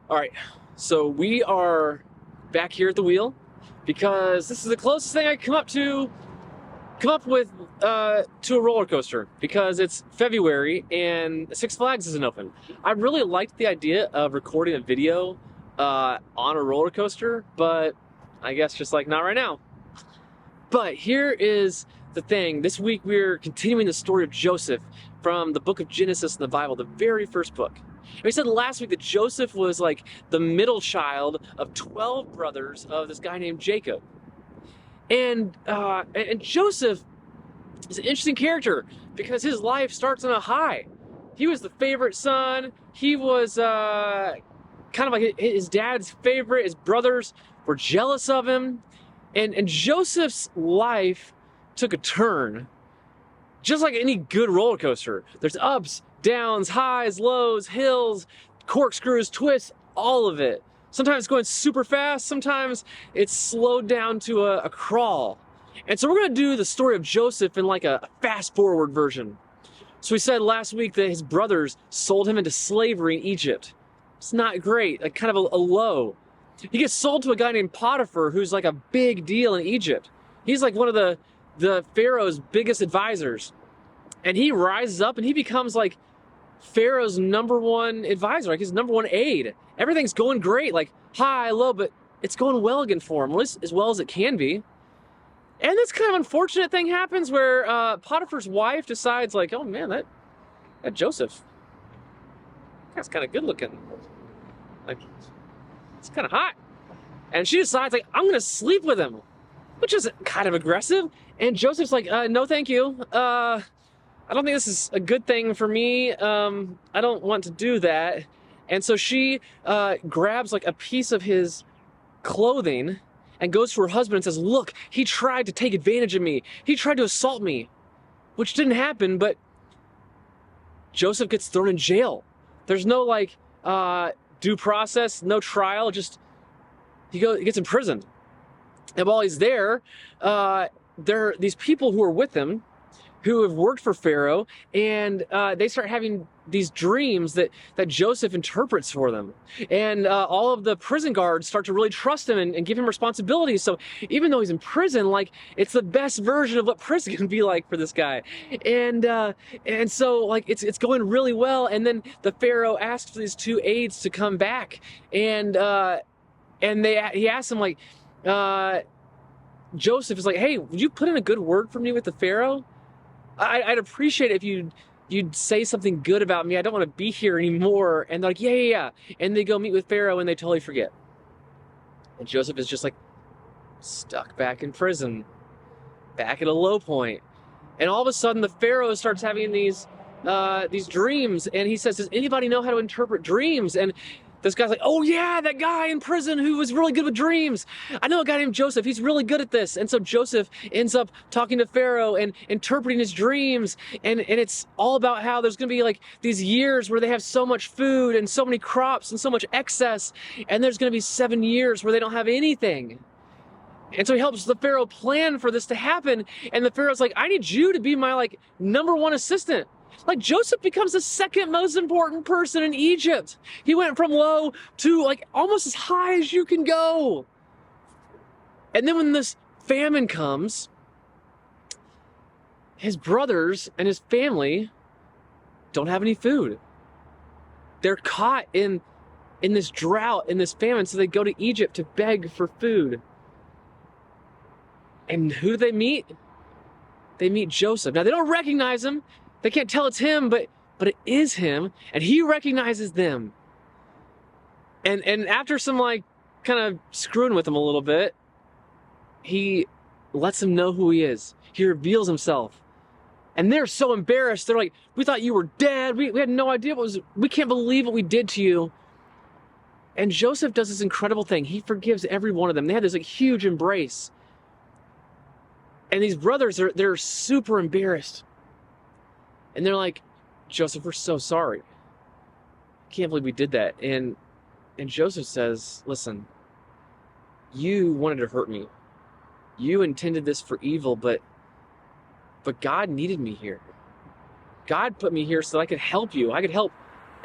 All right, so we are back here at the wheel because this is the closest thing I can come up with to a roller coaster because it's February and Six Flags isn't open. I really liked the idea of recording a video on a roller coaster, but I guess just like not right now. But here is the thing. This week we're continuing the story of Joseph from the book of Genesis in the Bible, the very first book. And we said last week that Joseph was like the middle child of 12 brothers of this guy named Jacob. And Joseph is an interesting character because his life starts on a high. He was the favorite son. He was kind of like his dad's favorite. His brothers were jealous of him. And Joseph's life took a turn, just like any good roller coaster. There's ups, downs, highs, lows, hills, corkscrews, twists, all of it. Sometimes it's going super fast, sometimes it's slowed down to a crawl. And so we're going to do the story of Joseph in like a fast forward version. So we said last week that his brothers sold him into slavery in Egypt. It's not great, like kind of a low. He gets sold to a guy named Potiphar, who's like a big deal in Egypt. He's like one of the Pharaoh's biggest advisors. And he rises up and he becomes like Pharaoh's number one advisor, like his number one aide. Everything's going great, like high, low, but it's going well again for him, as well as it can be. And this kind of unfortunate thing happens where Potiphar's wife decides like, oh man, that Joseph, that's kind of good looking. Like, it's kind of hot. And she decides like, I'm gonna sleep with him, which is kind of aggressive. And Joseph's like, no, thank you. I don't think this is a good thing for me. I don't want to do that. And so she grabs like a piece of his clothing and goes to her husband and says, look, he tried to take advantage of me. He tried to assault me, which didn't happen, but Joseph gets thrown in jail. There's no like due process, no trial, just he gets imprisoned. And while he's there are these people who are with him who have worked for Pharaoh, and they start having these dreams that Joseph interprets for them. And all of the prison guards start to really trust him and give him responsibilities. So even though he's in prison, like it's the best version of what prison can be like for this guy. And so like it's going really well. And then the Pharaoh asks for these two aides to come back, and he asks them like, Joseph is like, hey, would you put in a good word for me with the Pharaoh? I'd appreciate it if you'd say something good about me. I don't want to be here anymore. And they're like, yeah. And they go meet with Pharaoh and they totally forget. And Joseph is just like stuck back in prison, back at a low point. And all of a sudden the Pharaoh starts having these dreams, and he says, does anybody know how to interpret dreams? And this guy's like, oh yeah, that guy in prison who was really good with dreams. I know a guy named Joseph. He's really good at this. And so Joseph ends up talking to Pharaoh and interpreting his dreams. And it's all about how there's going to be like these years where they have so much food and so many crops and so much excess. And there's going to be 7 years where they don't have anything. And so he helps the Pharaoh plan for this to happen. And the Pharaoh's like, I need you to be my like number one assistant. Like Joseph becomes the second most important person in Egypt. He went from low to like almost as high as you can go. And then when this famine comes, his brothers and his family don't have any food. They're caught in this drought, in this famine, so they go to Egypt to beg for food. And who do they meet? They meet Joseph. Now they don't recognize him. They can't tell it's him, but it is him, and he recognizes them. And after some like kind of screwing with him a little bit, he lets them know who he is. He reveals himself. And they're so embarrassed. They're like, we thought you were dead. We had no idea we can't believe what we did to you. And Joseph does this incredible thing. He forgives every one of them. They had this like huge embrace. And these brothers they're super embarrassed. And they're like, Joseph, we're so sorry. I can't believe we did that. And Joseph says, listen, you wanted to hurt me. You intended this for evil, but God needed me here. God put me here so that I could help you. I could help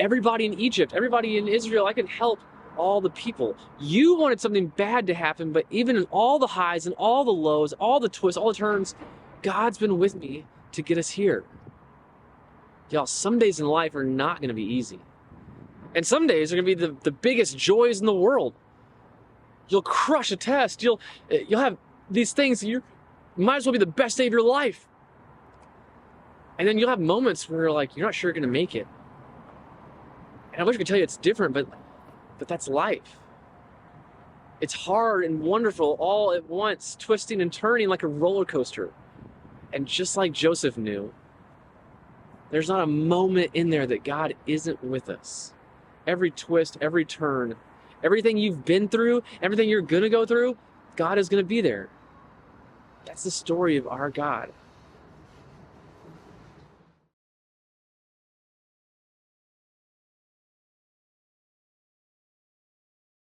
everybody in Egypt, everybody in Israel. I could help all the people. You wanted something bad to happen, but even in all the highs and all the lows, all the twists, all the turns, God's been with me to get us here. Y'all, some days in life are not going to be easy. And some days are going to be the biggest joys in the world. You'll crush a test. You'll have these things. You might as well be the best day of your life. And then you'll have moments where you're not sure you're going to make it. And I wish I could tell you it's different, but that's life. It's hard and wonderful all at once, twisting and turning like a roller coaster. And just like Joseph knew, there's not a moment in there that God isn't with us. Every twist, every turn, everything you've been through, everything you're going to go through, God is going to be there. That's the story of our God.